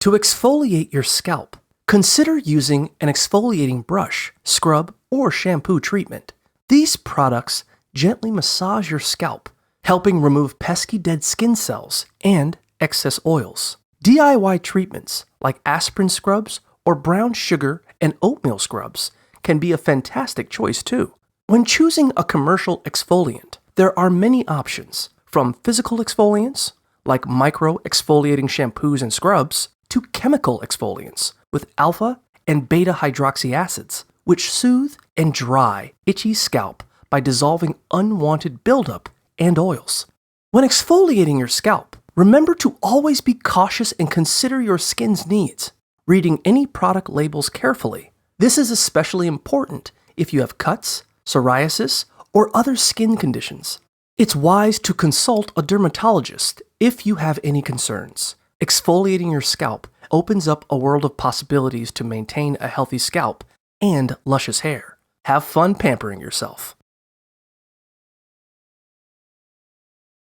To exfoliate your scalp, consider using an exfoliating brush, scrub, or shampoo treatment. These products gently massage your scalp, helping remove pesky dead skin cells and excess oils. DIY treatments like aspirin scrubs or brown sugar and oatmeal scrubs can be a fantastic choice too. When choosing a commercial exfoliant, there are many options, from physical exfoliants, like micro-exfoliating shampoos and scrubs, to chemical exfoliants with alpha and beta hydroxy acids, which soothe and dry itchy scalp by dissolving unwanted buildup and oils. When exfoliating your scalp, remember to always be cautious and consider your skin's needs, reading any product labels carefully. This is especially important if you have cuts, psoriasis, or other skin conditions. It's wise to consult a dermatologist if you have any concerns. Exfoliating your scalp opens up a world of possibilities to maintain a healthy scalp and luscious hair. Have fun pampering yourself.